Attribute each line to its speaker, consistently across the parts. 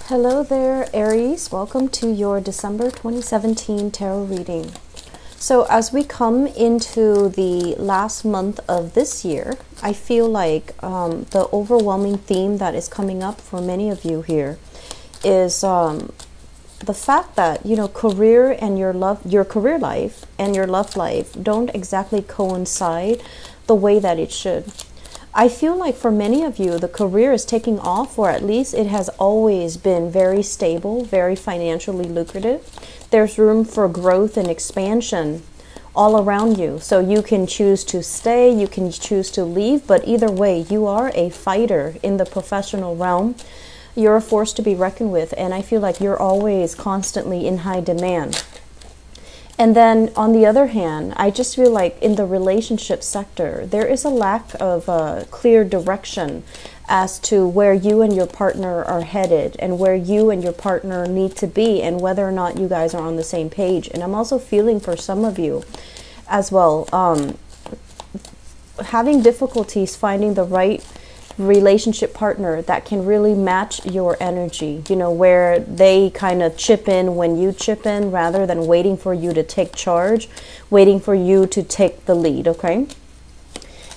Speaker 1: Hello there, Aries. Welcome to your December 2017 tarot reading. So as we come into the last month of this year, I feel like the overwhelming theme that is coming up for many of you here is the fact that, career and your career life and your love life don't exactly coincide the way that it should. I feel like for many of you, the career is taking off, or at least it has always been very stable, very financially lucrative. There's room for growth and expansion all around you. So you can choose to stay, you can choose to leave, but either way, you are a fighter in the professional realm. You're a force to be reckoned with, and I feel like you're always constantly in high demand. And then on the other hand, I just feel like in the relationship sector, there is a lack of clear direction as to where you and your partner are headed and where you and your partner need to be and whether or not you guys are on the same page. And I'm also feeling for some of you as well, having difficulties finding the right relationship partner that can really match your energy, where they kind of chip in when you chip in rather than waiting for you to take charge, waiting for you to take the lead, okay?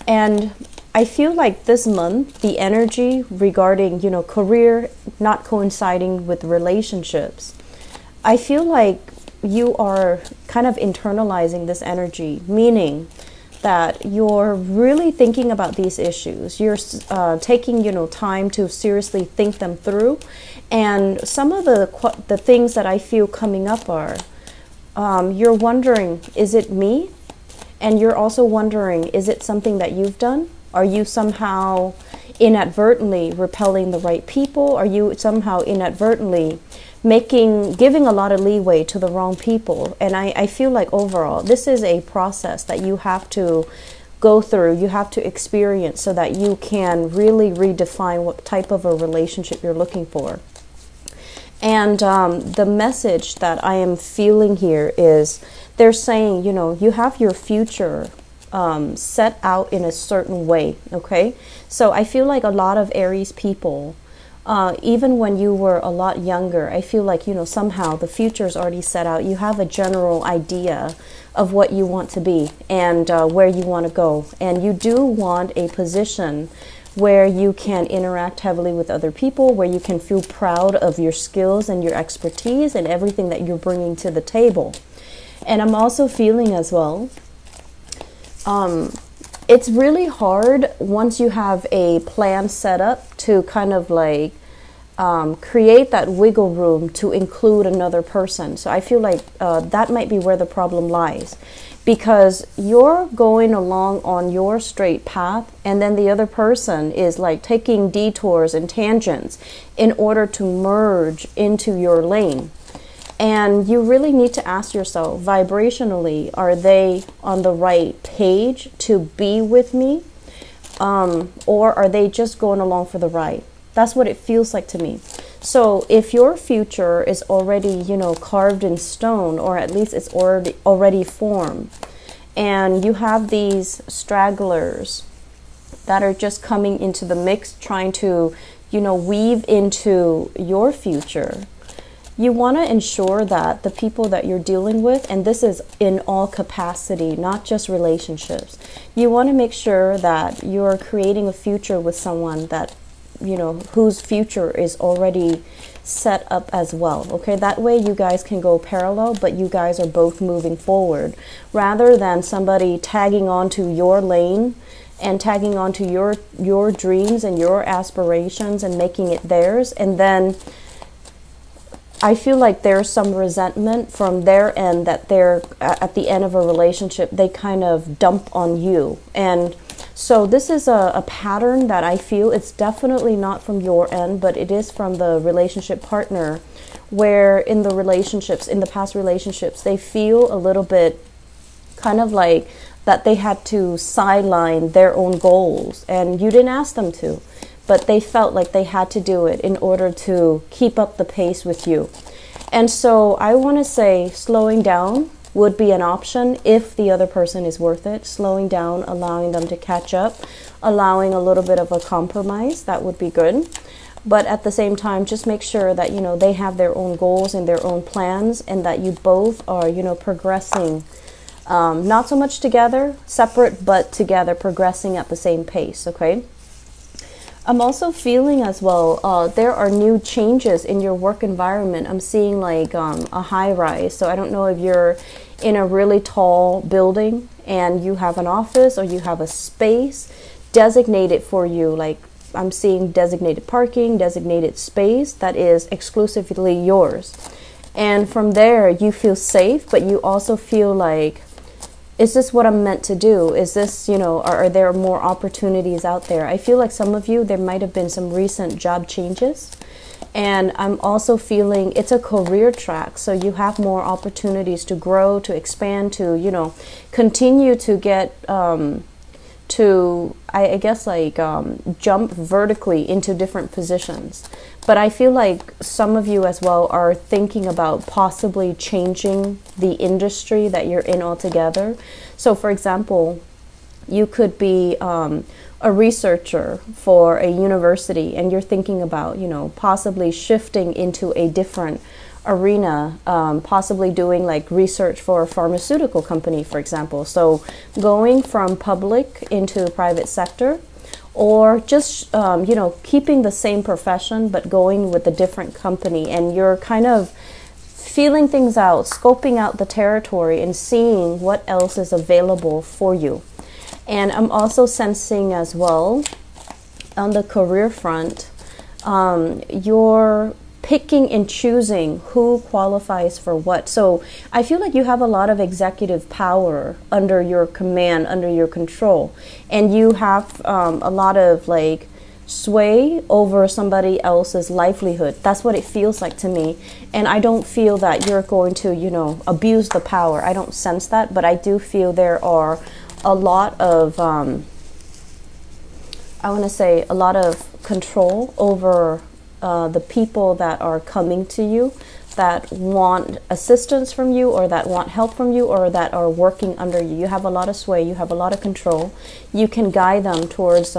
Speaker 1: And I feel like this month, the energy regarding, career not coinciding with relationships, I feel like you are kind of internalizing this energy, meaning that you're really thinking about these issues. You're taking, time to seriously think them through. And some of the things that I feel coming up are, you're wondering, is it me? And you're also wondering, is it something that you've done? Are you somehow inadvertently repelling the right people? Are you somehow inadvertently giving a lot of leeway to the wrong people? And I feel like overall, this is a process that you have to go through, you have to experience so that you can really redefine what type of a relationship you're looking for. And the message that I am feeling here is they're saying, you have your future set out in a certain way, okay? So I feel like a lot of Aries people, even when you were a lot younger, I feel like, somehow the future is already set out. You have a general idea of what you want to be and where you want to go. And you do want a position where you can interact heavily with other people, where you can feel proud of your skills and your expertise and everything that you're bringing to the table. And I'm also feeling as well, it's really hard once you have a plan set up to kind of like create that wiggle room to include another person. So I feel like that might be where the problem lies, because you're going along on your straight path and then the other person is like taking detours and tangents in order to merge into your lane. And you really need to ask yourself, vibrationally, are they on the right page to be with me? Or are they just going along for the ride? That's what it feels like to me. So if your future is already, carved in stone, or at least it's already formed, and you have these stragglers that are just coming into the mix, trying to, weave into your future, you want to ensure that the people that you're dealing with, and this is in all capacity, not just relationships, you want to make sure that you're creating a future with someone that, whose future is already set up as well. Okay, that way you guys can go parallel, but you guys are both moving forward, rather than somebody tagging onto your lane and tagging onto your dreams and your aspirations and making it theirs. And then I feel like there's some resentment from their end that they're at the end of a relationship, they kind of dump on you. And so this is a pattern that I feel it's definitely not from your end, but it is from the relationship partner, where in the past relationships, they feel a little bit kind of like that they had to sideline their own goals, and you didn't ask them to, but they felt like they had to do it in order to keep up the pace with you. And so I want to say slowing down would be an option if the other person is worth it. Slowing down, allowing them to catch up, allowing a little bit of a compromise, that would be good. But at the same time, just make sure that, they have their own goals and their own plans, and that you both are, progressing, not so much together, separate, but together, progressing at the same pace, okay? I'm also feeling as well, there are new changes in your work environment. I'm seeing like a high rise. So I don't know if you're in a really tall building and you have an office or you have a space designated for you. Like I'm seeing designated parking, designated space that is exclusively yours. And from there you feel safe, but you also feel like, is this what I'm meant to do? Is this, are there more opportunities out there? I feel like some of you, there might have been some recent job changes. And I'm also feeling it's a career track. So you have more opportunities to grow, to expand, to, continue to get to, I guess, like jump vertically into different positions. But I feel like some of you as well are thinking about possibly changing the industry that you're in altogether. So for example, you could be a researcher for a university and you're thinking about, possibly shifting into a different arena, possibly doing like research for a pharmaceutical company, for example. So going from public into private sector, or just, keeping the same profession, but going with a different company. And you're kind of feeling things out, scoping out the territory and seeing what else is available for you. And I'm also sensing as well on the career front, you're picking and choosing who qualifies for what. So I feel like you have a lot of executive power under your command, under your control, and you have a lot of like sway over somebody else's livelihood. That's what it feels like to me. And I don't feel that you're going to, abuse the power. I don't sense that, but I do feel there are a lot of, I want to say, a lot of control over the people that are coming to you, that want assistance from you, or that want help from you, or that are working under you. You have a lot of sway, you have a lot of control. You can guide them towards,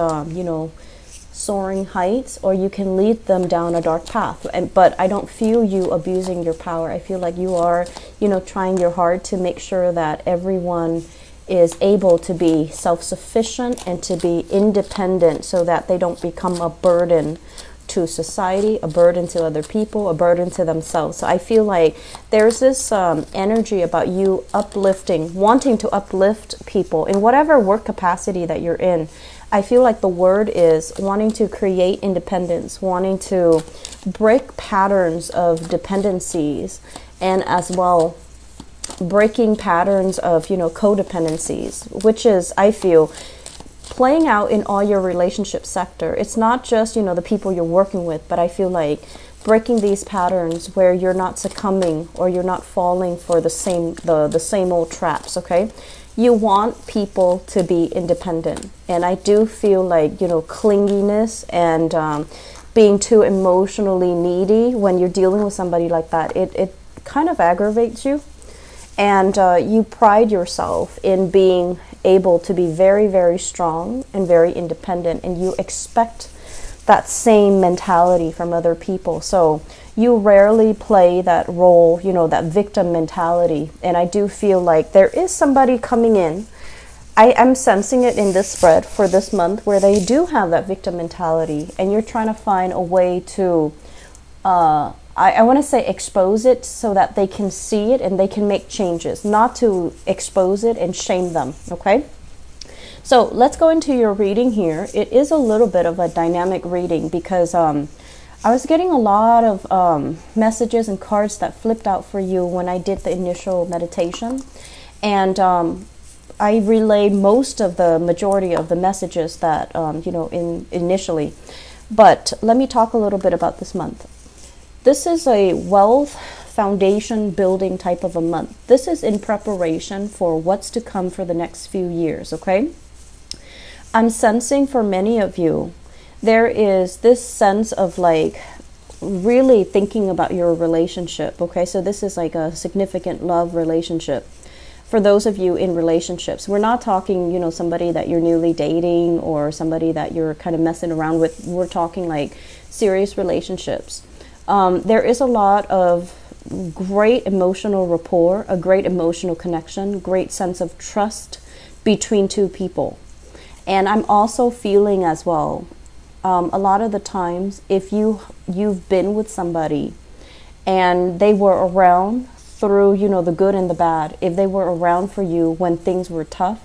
Speaker 1: soaring heights, or you can lead them down a dark path. But I don't feel you abusing your power. I feel like you are, trying your hard to make sure that everyone is able to be self-sufficient and to be independent, so that they don't become a burden to society, a burden to other people, a burden to themselves. So I feel like there's this energy about you uplifting, wanting to uplift people in whatever work capacity that you're in. I feel like the word is wanting to create independence, wanting to break patterns of dependencies, and as well breaking patterns of, codependencies, which is, I feel, playing out in all your relationship sector. It's not just, the people you're working with, but I feel like breaking these patterns where you're not succumbing or you're not falling for the same old traps, okay? You want people to be independent. And I do feel like, clinginess and being too emotionally needy when you're dealing with somebody like that, it kind of aggravates you. And you pride yourself in being able to be very, very strong and very independent, and you expect that same mentality from other people. So you rarely play that role, that victim mentality. And I do feel like there is somebody coming in. I am sensing it in this spread for this month, where they do have that victim mentality, and you're trying to find a way to I want to say expose it so that they can see it and they can make changes, not to expose it and shame them, okay? So let's go into your reading here. It is a little bit of a dynamic reading because I was getting a lot of messages and cards that flipped out for you when I did the initial meditation. And I relayed most of the majority of the messages that, initially. But let me talk a little bit about this month. This is a wealth foundation building type of a month. This is in preparation for what's to come for the next few years, okay? I'm sensing for many of you, there is this sense of like really thinking about your relationship, okay? So this is like a significant love relationship. for those of you in relationships. We're not talking, you know, somebody that you're newly dating or somebody that you're kind of messing around with. We're talking like serious relationships. There is a lot of great emotional rapport, a great emotional connection, great sense of trust between two people. And I'm also feeling as well, a lot of the times, if you've been with somebody and they were around through, you know, the good and the bad, if they were around for you when things were tough,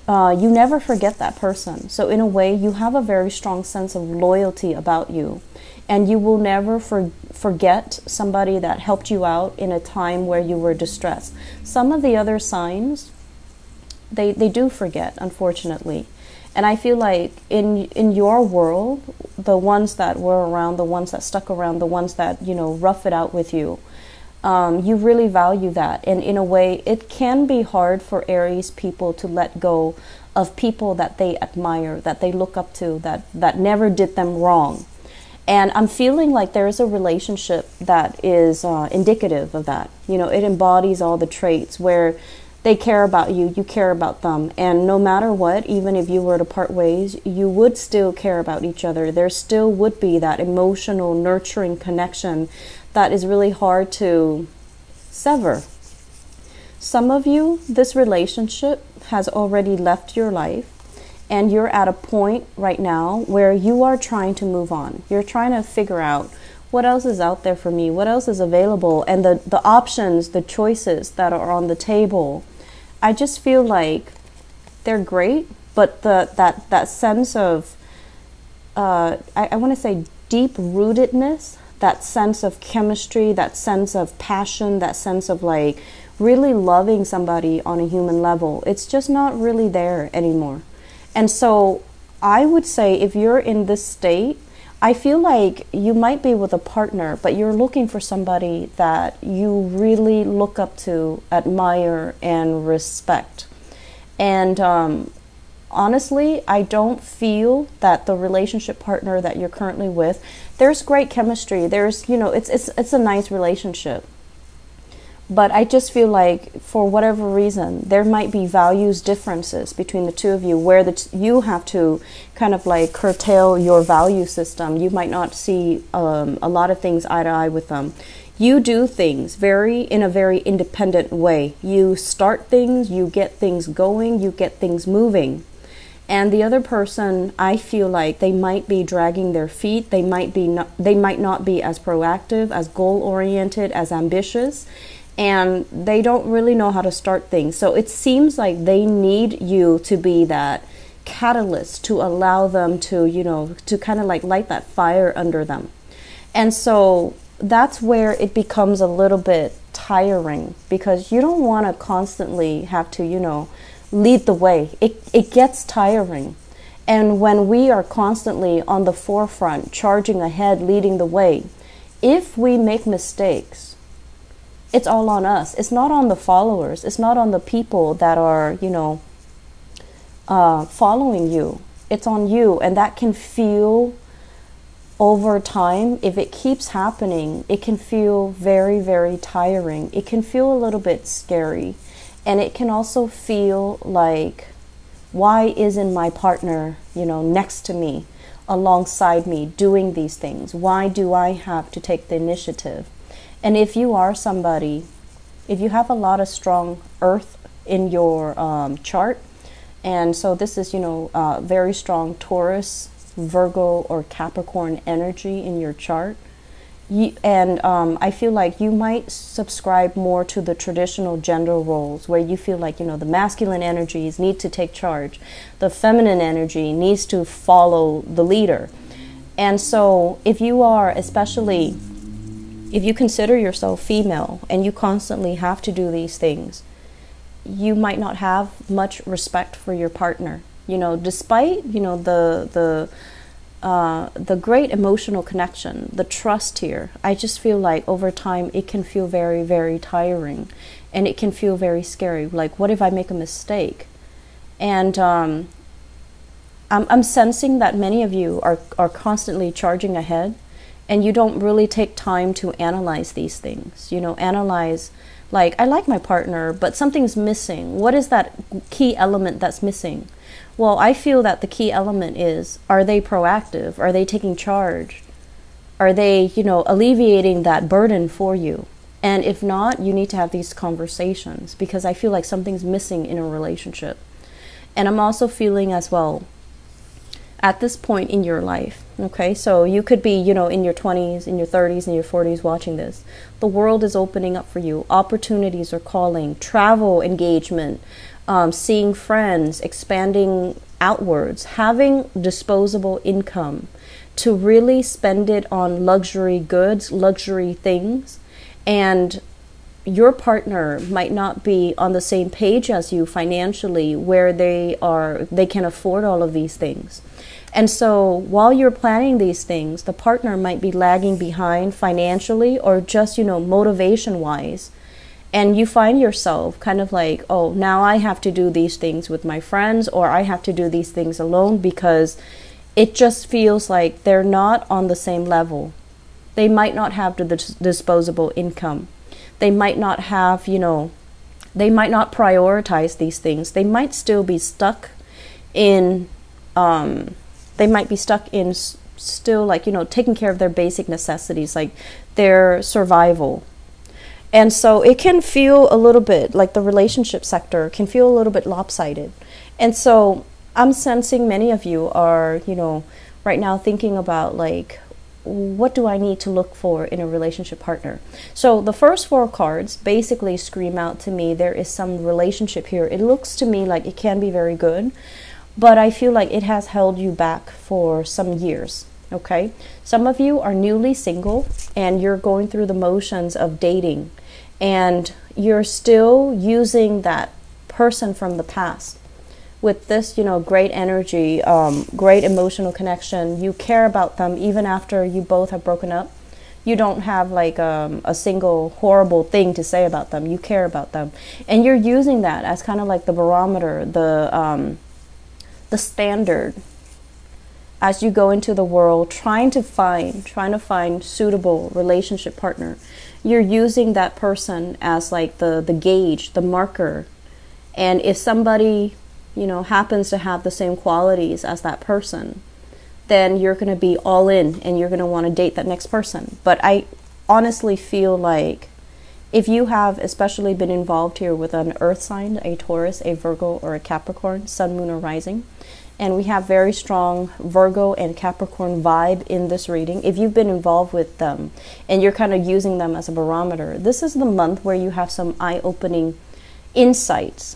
Speaker 1: you never forget that person. So in a way, you have a very strong sense of loyalty about you. And you will never forget somebody that helped you out in a time where you were distressed. Some of the other signs, they do forget, unfortunately. And I feel like in your world, the ones that were around, the ones that stuck around, the ones that, you know, rough it out with you, you really value that. And in a way, it can be hard for Aries people to let go of people that they admire, that they look up to, that never did them wrong. And I'm feeling like there is a relationship that is indicative of that. You know, it embodies all the traits where they care about you, you care about them. And no matter what, even if you were to part ways, you would still care about each other. There still would be that emotional, nurturing connection that is really hard to sever. Some of you, this relationship has already left your life. And you're at a point right now where you are trying to move on. You're trying to figure out what else is out there for me, what else is available, and the options, the choices that are on the table. I just feel like they're great, but that sense of, I want to say deep-rootedness, that sense of chemistry, that sense of passion, that sense of like really loving somebody on a human level, it's just not really there anymore. And so I would say if you're in this state, I feel like you might be with a partner, but you're looking for somebody that you really look up to, admire, and respect. And honestly, I don't feel that the relationship partner that you're currently with, there's great chemistry. There's, you know, it's a nice relationship. But I just feel like, for whatever reason, there might be values differences between the two of you where you have to kind of like curtail your value system. You might not see a lot of things eye to eye with them. You do things in a very independent way. You start things, you get things going, you get things moving. And the other person, I feel like they might be dragging their feet. They might not be as proactive, as goal-oriented, as ambitious. And they don't really know how to start things. So it seems like they need you to be that catalyst to allow them to, you know, to kind of like light that fire under them. And so that's where it becomes a little bit tiring, because you don't want to constantly have to, you know, lead the way. It gets tiring. And when we are constantly on the forefront, charging ahead, leading the way, if we make mistakes, it's all on us. It's not on the followers. It's not on the people that are, you know, following you. It's on you. And that can feel, over time, if it keeps happening, it can feel very, very tiring. It can feel a little bit scary. And it can also feel like, why isn't my partner, you know, next to me, alongside me, doing these things? Why do I have to take the initiative? And if you are somebody, if you have a lot of strong earth in your chart, and so this is, you know, very strong Taurus, Virgo, or Capricorn energy in your chart, I feel like you might subscribe more to the traditional gender roles, where you feel like, you know, the masculine energies need to take charge, the feminine energy needs to follow the leader. And so if you are, especially if you consider yourself female and you constantly have to do these things, you might not have much respect for your partner. You know, despite, you know, the great emotional connection, the trust here, I just feel like over time it can feel very, very tiring, and it can feel very scary. Like, what if I make a mistake? And I'm sensing that many of you are constantly charging ahead, and you don't really take time to analyze these things. You know, analyze Like, I like my partner, but something's missing. What is that key element that's missing? Well, I feel that the key element is, are they proactive? Are they taking charge? Are they, alleviating that burden for you? And if not, you need to have these conversations, because I feel like something's missing in a relationship. And I'm also feeling as well, at this point in your life, okay, so you could be, in your 20s, in your 30s, in your 40s watching this. The world is opening up for you. Opportunities are calling. Travel engagement, seeing friends, expanding outwards, having disposable income to really spend it on luxury goods, luxury things. And your partner might not be on the same page as you financially, where they can afford all of these things. And so while you're planning these things, the partner might be lagging behind financially, or just, motivation wise. And you find yourself kind of like, oh, now I have to do these things with my friends, or I have to do these things alone, because it just feels like they're not on the same level. They might not have the disposable income. They might not have, they might not prioritize these things. They might still be stuck in, still like, taking care of their basic necessities, like their survival. And so it can feel a little bit like the relationship sector can feel a little bit lopsided. And so I'm sensing many of you are, right now thinking about like, what do I need to look for in a relationship partner? So the first 4 cards basically scream out to me, there is some relationship here. It looks to me like it can be very good, but I feel like it has held you back for some years, okay? Some of you are newly single and you're going through the motions of dating, and you're still using that person from the past with this, great energy, great emotional connection. You care about them even after you both have broken up. You don't have like a single horrible thing to say about them. You care about them. And you're using that as kind of like the barometer, the standard as you go into the world, trying to find suitable relationship partner. You're using that person as like the gauge, the marker. And if somebody happens to have the same qualities as that person, then you're going to be all in and you're going to want to date that next person. But I honestly feel like if you have especially been involved here with an earth sign, a Taurus, a Virgo, or a Capricorn, sun, moon, or rising, and we have very strong Virgo and Capricorn vibe in this reading, if you've been involved with them and you're kind of using them as a barometer, this is the month where you have some eye-opening insights.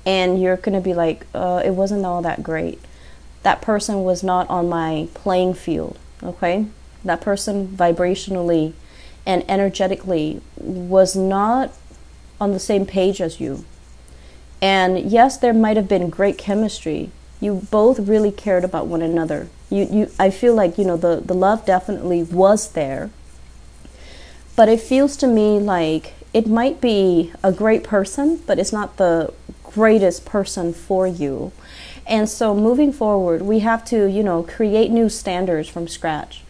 Speaker 1: And you're going to be like, it wasn't all that great. That person was not on my playing field, okay? That person vibrationally and energetically was not on the same page as you. And yes, there might have been great chemistry. You both really cared about one another. I feel like, the love definitely was there. But it feels to me like it might be a great person, but it's not the greatest person for you. And so moving forward, we have to, create new standards from scratch.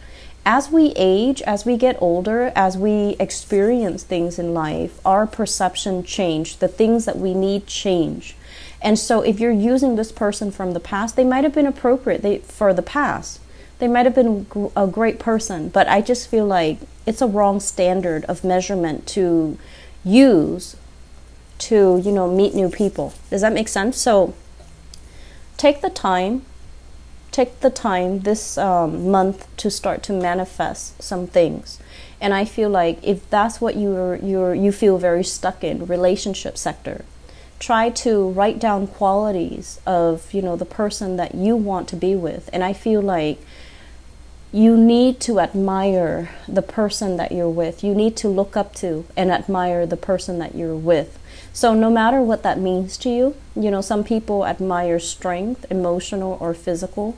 Speaker 1: As we age, as we get older, as we experience things in life, our perception change, the things that we need change. And so if you're using this person from the past, they might have been appropriate for the past. They might have been a great person, but I just feel like it's a wrong standard of measurement to use to, meet new people. Does that make sense? So take the time this month to start to manifest some things. And I feel like if that's what you feel very stuck in, relationship sector, try to write down qualities of, the person that you want to be with. And I feel like you need to admire the person that you're with. You need to look up to and admire the person that you're with. So no matter what that means to you, some people admire strength, emotional or physical.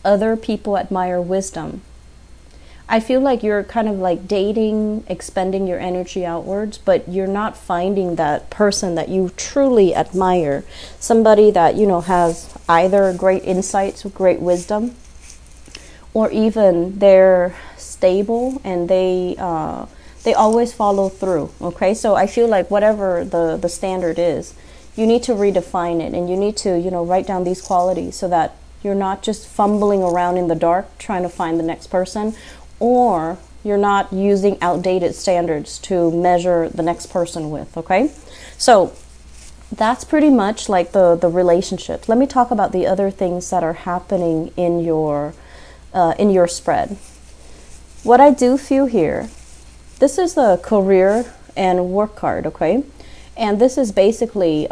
Speaker 1: Other people admire wisdom. I feel like you're kind of like dating, expending your energy outwards, but you're not finding that person that you truly admire. Somebody that, has either great insights, great wisdom, or even they're stable and they they always follow through. Okay, so I feel like whatever the standard is, you need to redefine it, and you need to, you know, write down these qualities so that you're not just fumbling around in the dark trying to find the next person, or you're not using outdated standards to measure the next person with. Okay, so that's pretty much like the relationships. Let me talk about the other things that are happening in your spread. What I do feel here, this is the career and work card, okay? And this is basically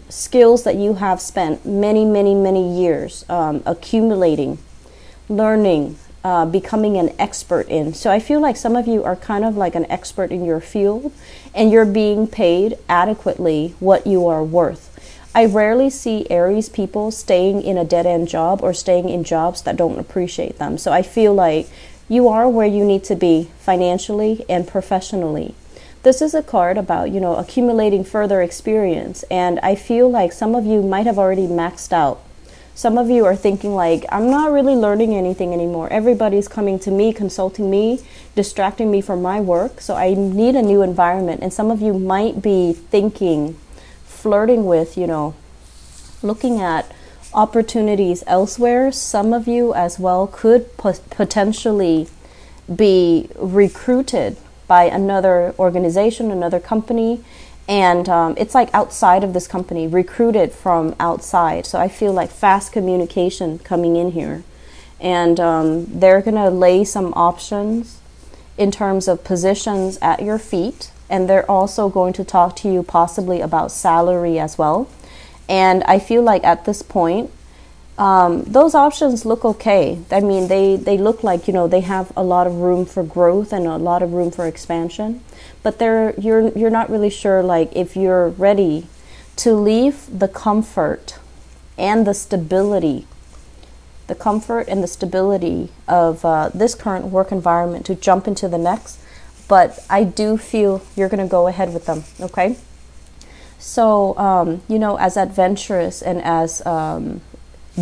Speaker 1: skills that you have spent many years accumulating, learning, becoming an expert in. So I feel like some of you are kind of like an expert in your field, and you're being paid adequately what you are worth. I rarely see Aries people staying in a dead-end job or staying in jobs that don't appreciate them. So I feel like you are where you need to be financially and professionally. This is a card about, you know, accumulating further experience, and I feel like some of you might have already maxed out. Some of you are thinking like, I'm not really learning anything anymore. Everybody's coming to me, consulting me, distracting me from my work, so I need a new environment. And some of you might be thinking, flirting with, you know, looking at opportunities elsewhere. Some of you as well could potentially be recruited by another organization, another company, and it's like outside of this company, recruited from outside. So I feel like fast communication coming in here, and they're gonna lay some options in terms of positions at your feet, and they're also going to talk to you possibly about salary as well. And I feel like at this point, those options look okay. I mean, they look like, you know, they have a lot of room for growth and a lot of room for expansion, but you're not really sure like if you're ready to leave the comfort and the stability of this current work environment to jump into the next. But I do feel you're going to go ahead with them. Okay, so you know, as adventurous and as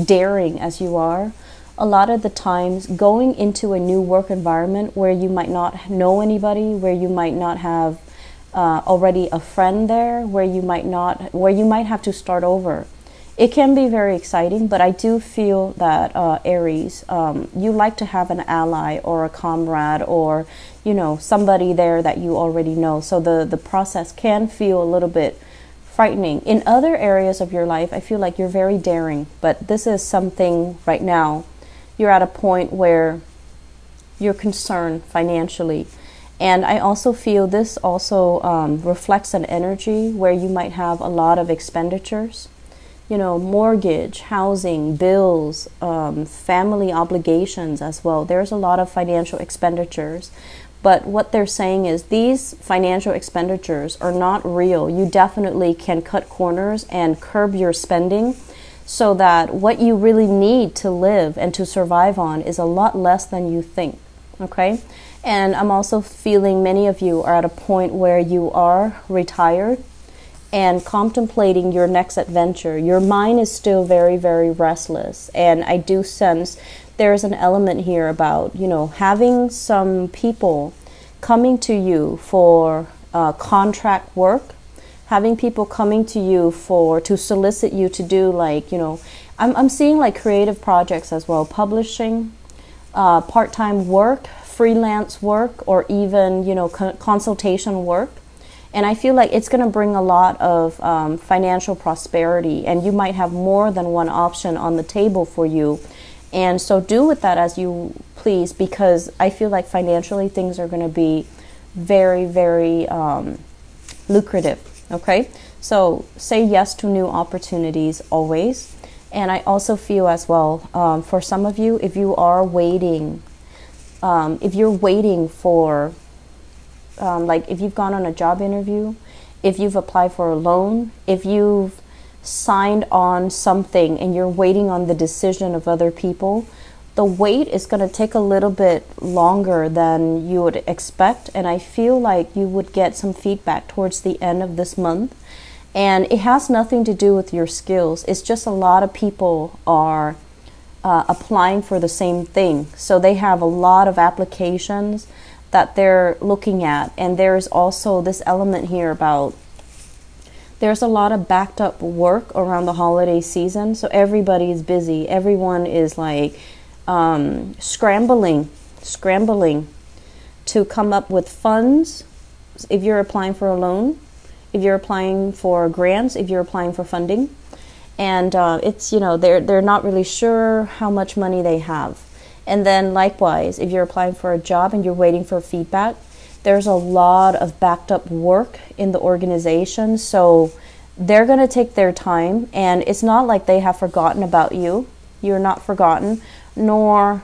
Speaker 1: daring as you are, a lot of the times going into a new work environment where you might not know anybody, where you might not have already a friend there, where you might have to start over, it can be very exciting. But I do feel that Aries, you like to have an ally or a comrade, or, you know, somebody there that you already know. So the process can feel a little bit frightening. In other areas of your life, I feel like you're very daring, but this is something right now. You're at a point where you're concerned financially. And I also feel this also reflects an energy where you might have a lot of expenditures, you know, mortgage, housing, bills, family obligations as well. There's a lot of financial expenditures. But what they're saying is these financial expenditures are not real. You definitely can cut corners and curb your spending so that what you really need to live and to survive on is a lot less than you think. Okay? And I'm also feeling many of you are at a point where you are retired and contemplating your next adventure. Your mind is still very, very restless. And I do sense there's an element here about, you know, having some people coming to you for contract work, having people coming to you to solicit you to do, like, you know, I'm seeing like creative projects as well, publishing, part-time work, freelance work, or even, you know, consultation work. And I feel like it's going to bring a lot of financial prosperity, and you might have more than one option on the table for you. And so do with that as you please, because I feel like financially things are going to be very, very lucrative. Okay, so say yes to new opportunities always. And I also feel as well, for some of you, if you are waiting, if you're waiting for, like if you've gone on a job interview, if you've applied for a loan, if you've signed on something and you're waiting on the decision of other people, the wait is going to take a little bit longer than you would expect. And I feel like you would get some feedback towards the end of this month. And it has nothing to do with your skills. It's just a lot of people are applying for the same thing. So they have a lot of applications, that they're looking at. And there's also this element here about there's a lot of backed up work around the holiday season. So everybody is busy. Everyone is like scrambling to come up with funds. If you're applying for a loan, if you're applying for grants, if you're applying for funding, and it's, you know, they're not really sure how much money they have. And then likewise, if you're applying for a job and you're waiting for feedback, there's a lot of backed up work in the organization. So they're going to take their time, and it's not like they have forgotten about you. You're not forgotten, nor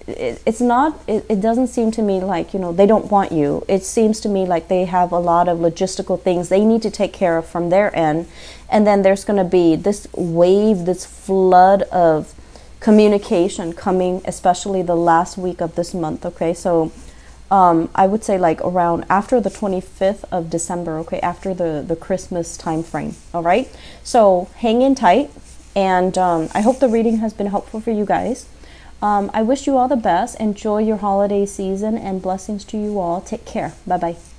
Speaker 1: it doesn't seem to me like, you know, they don't want you. It seems to me like they have a lot of logistical things they need to take care of from their end. And then there's going to be this wave, this flood of communication coming, especially the last week of this month. Okay, so I would say like around after the 25th of December, okay, after the Christmas time frame. All right, so hang in tight, and I hope the reading has been helpful for you guys. I wish you all the best. Enjoy your holiday season, and blessings to you all. Take care. Bye bye.